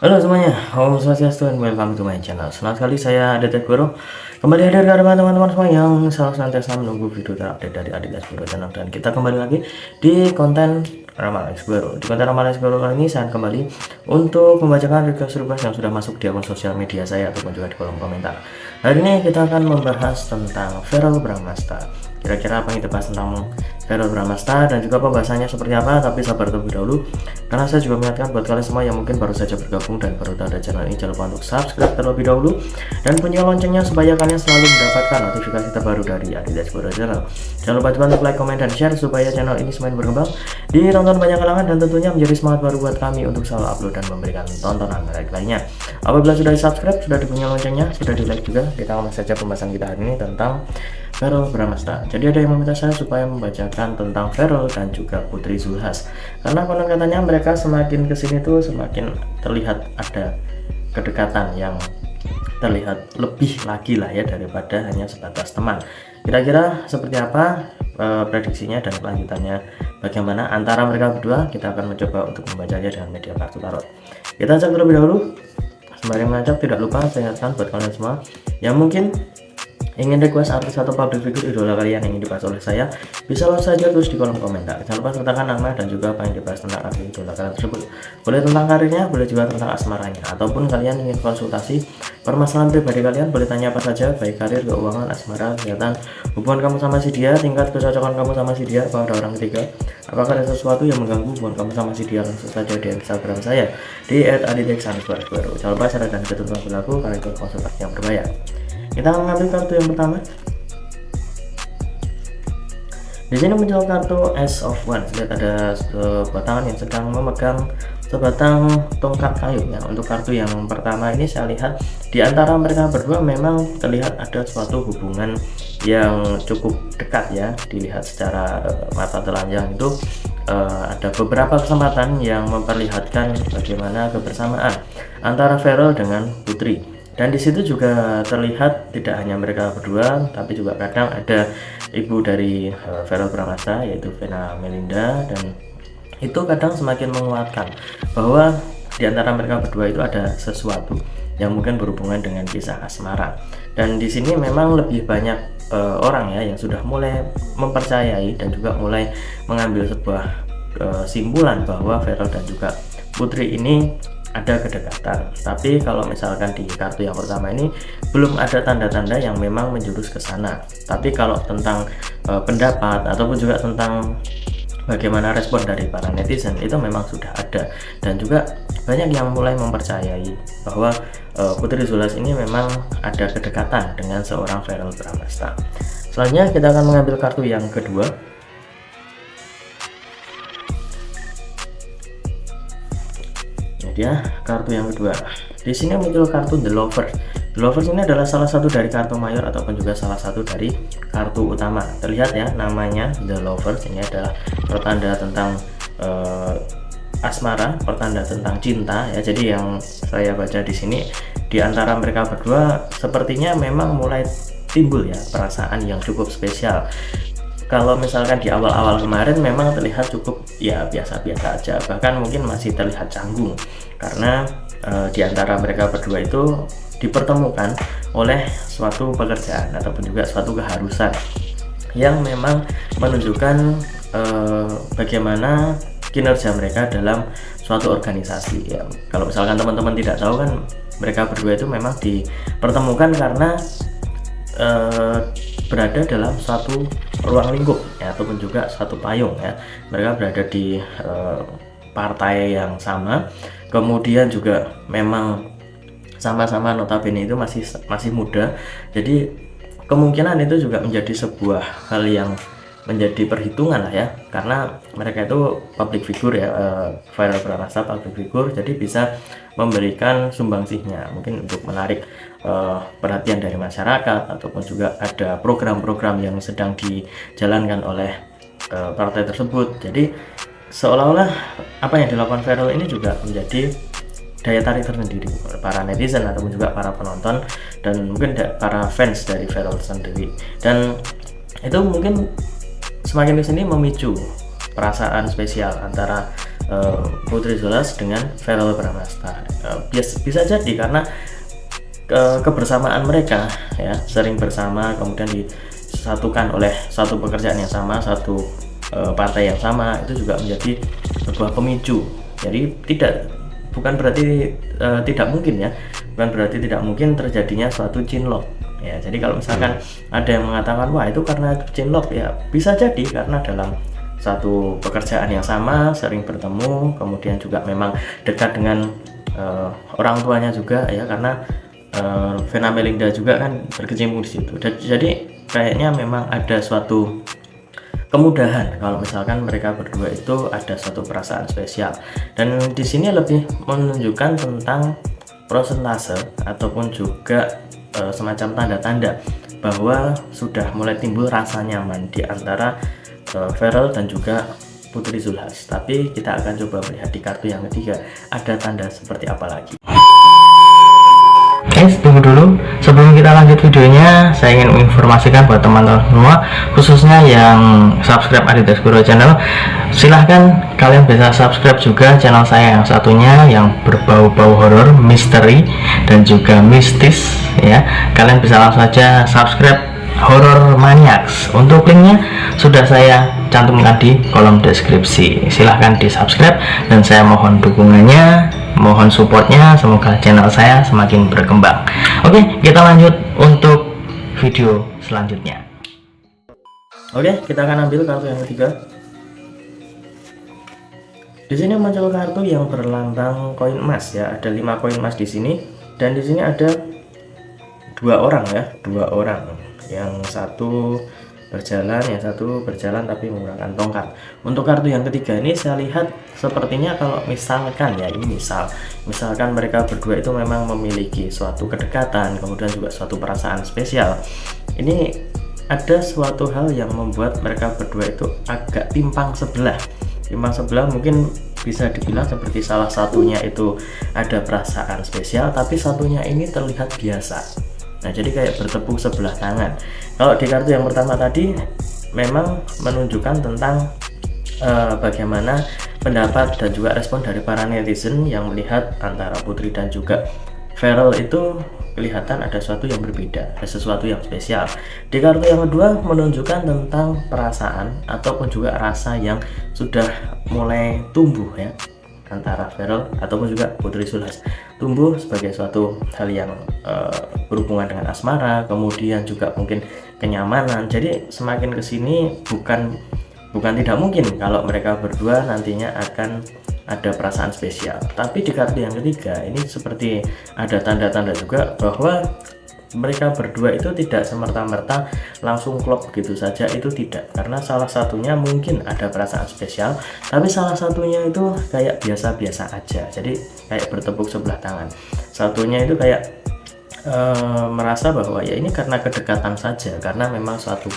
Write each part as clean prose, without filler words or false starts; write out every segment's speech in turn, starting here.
Halo semuanya, Om Swastiastu and welcome to my channel. Senang sekali saya Aditya Guru kembali hadir ke hadapan teman-teman semua yang selalu senantiasa menunggu video terupdate dari Aditya Guru channel, dan kita kembali lagi di konten Ramalan Guru. Di konten Ramalan Guru kali ini saya kembali untuk membacakan request yang sudah masuk di akun sosial media saya ataupun juga di kolom komentar. Hari ini kita akan membahas tentang Verrell Bramasta. Kira-kira apa yang kita bahas tentang Verrell Bramasta dan juga pembahasannya seperti apa, tapi sabar terlebih dahulu karena saya juga mengingatkan buat kalian semua yang mungkin baru saja bergabung dan baru tahu ada channel ini, jangan lupa untuk subscribe terlebih dahulu dan bunyikan loncengnya supaya kalian selalu mendapatkan notifikasi terbaru dari Aditya Guru channel. Jangan lupa juga untuk like, comment, dan share supaya channel ini semakin berkembang, ditonton banyak kalangan, dan tentunya menjadi semangat baru buat kami untuk selalu upload dan memberikan tontonan menarik lainnya. Apabila sudah di subscribe, sudah dibunyikan loncengnya, sudah di like juga, kita langsung saja pembahasan kita hari ini tentang Verrell Bramasta. Jadi ada yang meminta saya supaya membacakan tentang Verrell dan juga Putri Zulhas, karena konon katanya mereka semakin kesini tuh semakin terlihat ada kedekatan yang terlihat lebih lagi lah ya daripada hanya sebatas teman. Kira-kira seperti apa prediksinya dan kelanjutannya bagaimana antara mereka berdua, kita akan mencoba untuk membacanya dengan media kartu tarot. Kita cek terlebih dahulu. Sembari mengajak, tidak lupa saya ingatkan buat kalian semua yang mungkin ingin request artis atau public figure idola kalian yang ingin dibahas oleh saya, bisa langsung saja tulis di kolom komentar. Jangan lupa sertakan nama dan juga apa yang dibahas tentang artis idola kalian tersebut. Boleh tentang karirnya, boleh juga tentang asmaranya, ataupun kalian ingin konsultasi permasalahan pribadi kalian, boleh tanya apa saja, baik karir, keuangan, asmara, kesehatan, hubungan kamu sama si dia, tingkat kecocokan kamu sama si dia, apa ada orang ketiga, apakah ada sesuatu yang mengganggu hubungan kamu sama si dia, langsung saja di Instagram saya di @aditya_guru. Jangan lupa syarat dan ketentuan berlaku karena itu konsultasi yang berbayar. Kita akan mengambil kartu yang pertama. Di sini muncul kartu Ace of Wands. Lihat ada sebuah tangan yang sedang memegang sebatang tongkat kayu ya. Untuk kartu yang pertama ini saya lihat di antara mereka berdua memang terlihat ada suatu hubungan yang cukup dekat ya. Dilihat secara mata telanjang itu ada beberapa kesempatan yang memperlihatkan bagaimana kebersamaan antara Verrell dengan Putri. Dan di situ juga terlihat tidak hanya mereka berdua, tapi juga kadang ada ibu dari Verrell Bramasta, yaitu Vena Melinda, dan itu kadang semakin menguatkan bahwa di antara mereka berdua itu ada sesuatu yang mungkin berhubungan dengan kisah asmara. Dan di sini memang lebih banyak orang ya yang sudah mulai mempercayai dan juga mulai mengambil sebuah simpulan bahwa Verrell dan juga Putri ini ada kedekatan. Tapi kalau misalkan di kartu yang pertama ini belum ada tanda-tanda yang memang menjurus ke sana. Tapi kalau tentang pendapat ataupun juga tentang bagaimana respon dari para netizen itu memang sudah ada, dan juga banyak yang mulai mempercayai bahwa Putri Zulhas ini memang ada kedekatan dengan seorang Verrell Bramasta. Selanjutnya kita akan mengambil kartu yang kedua. Ya, kartu yang kedua. Di sini muncul kartu The Lovers. The Lovers ini adalah salah satu dari kartu mayor ataupun juga salah satu dari kartu utama. Terlihat ya namanya The Lovers, ini adalah pertanda tentang asmara, pertanda tentang cinta ya. Jadi yang saya baca di sini di antara mereka berdua sepertinya memang mulai timbul ya perasaan yang cukup spesial. Kalau misalkan di awal-awal kemarin memang terlihat cukup ya biasa-biasa aja, bahkan mungkin masih terlihat canggung karena di antara mereka berdua itu dipertemukan oleh suatu pekerjaan ataupun juga suatu keharusan yang memang menunjukkan bagaimana kinerja mereka dalam suatu organisasi ya. Kalau misalkan teman-teman tidak tahu kan, mereka berdua itu memang dipertemukan karena berada dalam suatu ruang lingkup ya, ataupun juga suatu payung ya. Mereka berada di partai yang sama, kemudian juga memang sama-sama notabene itu masih muda. Jadi kemungkinan itu juga menjadi sebuah hal yang menjadi perhitungan lah ya, karena mereka itu public figure ya, Verrell Bramasta public figure, jadi bisa memberikan sumbangsihnya mungkin untuk menarik perhatian dari masyarakat, ataupun juga ada program-program yang sedang dijalankan oleh partai tersebut. Jadi seolah-olah apa yang dilakukan Verrell ini juga menjadi daya tarik tersendiri para netizen ataupun juga para penonton dan mungkin para fans dari Verrell sendiri, dan itu mungkin semakin di sini memicu perasaan spesial antara Putri Zulhas dengan Verrell Bramasta. Bisa jadi karena kebersamaan mereka ya, sering bersama, kemudian disatukan oleh satu pekerjaan yang sama, satu partai yang sama, itu juga menjadi sebuah pemicu. Jadi bukan berarti tidak mungkin ya, bukan berarti tidak mungkin terjadinya suatu cinlok ya. Jadi kalau misalkan ada yang mengatakan wah itu karena cinlok, ya bisa jadi karena dalam satu pekerjaan yang sama, sering bertemu, kemudian juga memang dekat dengan orang tuanya juga ya, karena Vena Melinda juga kan berkecimpung di situ. Jadi kayaknya memang ada suatu kemudahan kalau misalkan mereka berdua itu ada suatu perasaan spesial. Dan di sini lebih menunjukkan tentang prosentase ataupun juga semacam tanda-tanda bahwa sudah mulai timbul rasa nyaman di antara Verrell dan juga Putri Zulhas. Tapi kita akan coba melihat di kartu yang ketiga ada tanda seperti apa lagi. Guys, tunggu dulu. Sebelum kita lanjut videonya, saya ingin menginformasikan buat teman-teman semua, khususnya yang subscribe Adidas Guru Channel, silahkan kalian bisa subscribe juga channel saya yang satunya yang berbau-bau horor, misteri, dan juga mistis ya. Kalian bisa langsung saja subscribe Horror Maniacs. Untuk linknya sudah saya cantumkan di kolom deskripsi. Silahkan di subscribe dan saya mohon dukungannya, mohon supportnya, semoga channel saya semakin berkembang. Oke, kita lanjut untuk video selanjutnya. Oke, kita akan ambil kartu yang ketiga. Di sini muncul kartu yang berlambang koin emas ya, ada 5 koin emas di sini, dan di sini ada dua orang ya, dua orang. Yang satu berjalan, yang satu berjalan tapi menggunakan tongkat. Untuk kartu yang ketiga ini saya lihat sepertinya kalau misalkan ya, ini misalkan mereka berdua itu memang memiliki suatu kedekatan, kemudian juga suatu perasaan spesial. Ini ada suatu hal yang membuat mereka berdua itu agak timpang sebelah. Timpang sebelah mungkin bisa dibilang seperti salah satunya itu ada perasaan spesial, tapi satunya ini terlihat biasa. Nah, jadi kayak bertepuk sebelah tangan. Kalau di kartu yang pertama tadi memang menunjukkan tentang bagaimana pendapat dan juga respon dari para netizen yang melihat antara Putri dan juga Verrell itu kelihatan ada sesuatu yang berbeda, ada sesuatu yang spesial. Di kartu yang kedua menunjukkan tentang perasaan ataupun juga rasa yang sudah mulai tumbuh ya, antara Verrell ataupun juga Putri Zulhas, tumbuh sebagai suatu hal yang berhubungan dengan asmara, kemudian juga mungkin kenyamanan. Jadi semakin kesini bukan tidak mungkin kalau mereka berdua nantinya akan ada perasaan spesial. Tapi di kartu yang ketiga ini seperti ada tanda-tanda juga bahwa mereka berdua itu tidak semerta-merta langsung klop begitu saja, itu tidak, karena salah satunya mungkin ada perasaan spesial, tapi salah satunya itu kayak biasa-biasa aja, jadi kayak bertepuk sebelah tangan. Satunya itu kayak merasa bahwa ya ini karena kedekatan saja, karena memang suatu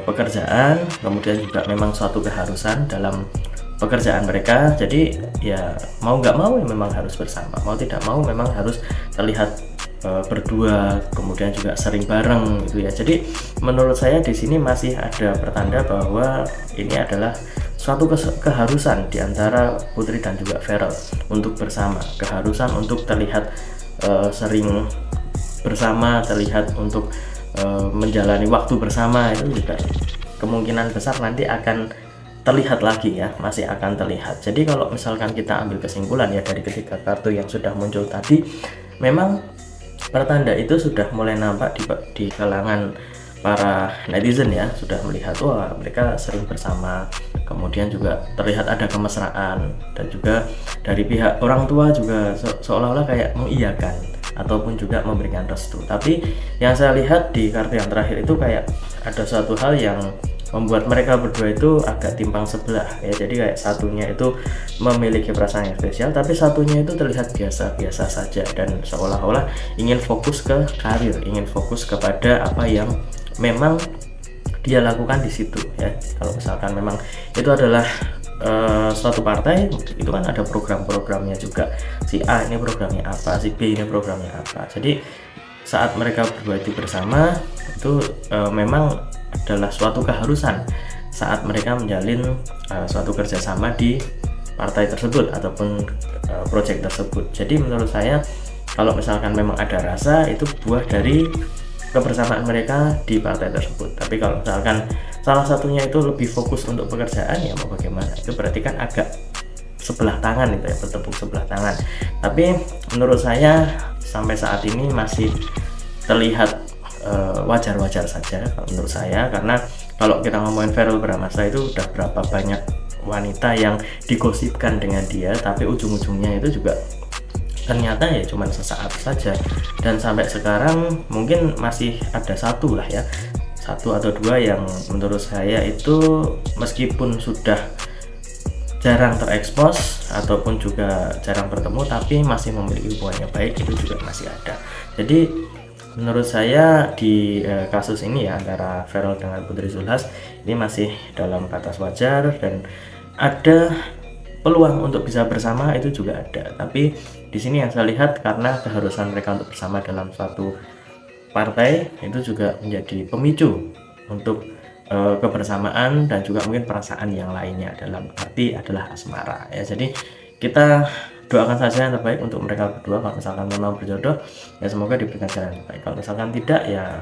pekerjaan, kemudian juga memang suatu keharusan dalam pekerjaan mereka, jadi ya mau nggak mau ya memang harus bersama, mau tidak mau memang harus terlihat berdua, kemudian juga sering bareng gitu ya. Jadi menurut saya di sini masih ada pertanda bahwa ini adalah suatu keharusan di antara Putri dan juga Verrell untuk bersama, keharusan untuk terlihat sering bersama, terlihat untuk menjalani waktu bersama, itu juga kemungkinan besar nanti akan terlihat lagi ya, masih akan terlihat. Jadi kalau misalkan kita ambil kesimpulan ya dari ketiga kartu yang sudah muncul tadi, memang pertanda itu sudah mulai nampak di kalangan para netizen ya, sudah melihat wah mereka sering bersama, kemudian juga terlihat ada kemesraan, dan juga dari pihak orang tua juga seolah-olah kayak mengiyakan ataupun juga memberikan restu. Tapi yang saya lihat di kartu yang terakhir itu kayak ada suatu hal yang membuat mereka berdua itu agak timpang sebelah ya. Jadi kayak satunya itu memiliki perasaan yang spesial, tapi satunya itu terlihat biasa-biasa saja, dan seolah-olah ingin fokus ke karir, ingin fokus kepada apa yang memang dia lakukan di situ ya. Kalau misalkan memang itu adalah suatu partai, itu kan ada program-programnya juga, si A ini programnya apa, si B ini programnya apa. Jadi saat mereka berdua itu bersama itu memang adalah suatu keharusan saat mereka menjalin suatu kerjasama di partai tersebut ataupun project tersebut. Jadi menurut saya kalau misalkan memang ada rasa, itu buah dari kebersamaan mereka di partai tersebut. Tapi kalau misalkan salah satunya itu lebih fokus untuk pekerjaan, ya mau bagaimana, itu berarti kan agak sebelah tangan itu ya, bertepuk sebelah tangan. Tapi menurut saya sampai saat ini masih terlihat wajar-wajar saja kalau menurut saya, karena kalau kita ngomongin Verrell Bramasta itu udah berapa banyak wanita yang digosipkan dengan dia, tapi ujung-ujungnya itu juga ternyata ya cuman sesaat saja. Dan sampai sekarang mungkin masih ada satu lah ya, satu atau dua yang menurut saya itu meskipun sudah jarang terekspos ataupun juga jarang bertemu, tapi masih memiliki hubungan yang baik, itu juga masih ada. Jadi menurut saya di kasus ini ya, antara Verrell dengan Putri Zulhas ini masih dalam batas wajar dan ada peluang untuk bisa bersama, itu juga ada. Tapi di sini yang saya lihat, karena keharusan mereka untuk bersama dalam suatu partai itu juga menjadi pemicu untuk kebersamaan dan juga mungkin perasaan yang lainnya, dalam arti adalah asmara ya. Jadi kita doakan saja yang terbaik untuk mereka berdua. Kalau misalkan memang berjodoh, ya semoga diberikan jalan yang terbaik. Kalau misalkan tidak, ya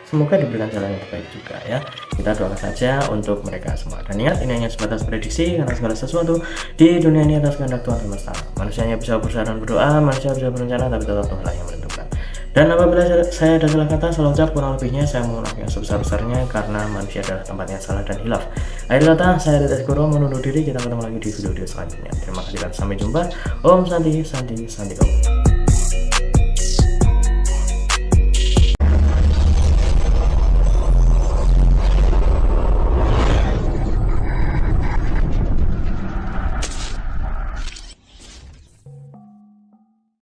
semoga diberikan jalan yang terbaik juga ya. Kita doakan saja untuk mereka semua. Dan ingat, ini hanya sebatas prediksi, karena segala sesuatu di dunia ini atas kehendak Tuhan semesta. Manusianya bisa berusaha dan berdoa, manusia bisa berencana, tapi tetap Tuhan yang menentukan. Dan apabila saya ada salah kata, salah ucap, kurang lebihnya saya mohon maaf yang sebesar-besarnya, karena manusia adalah tempatnya salah dan hilaf. Akhir kata, saya Detes Guru menundur diri. Kita ketemu lagi di video selanjutnya. Terima kasih dan sampai jumpa. Om Santi Santi Santi Om.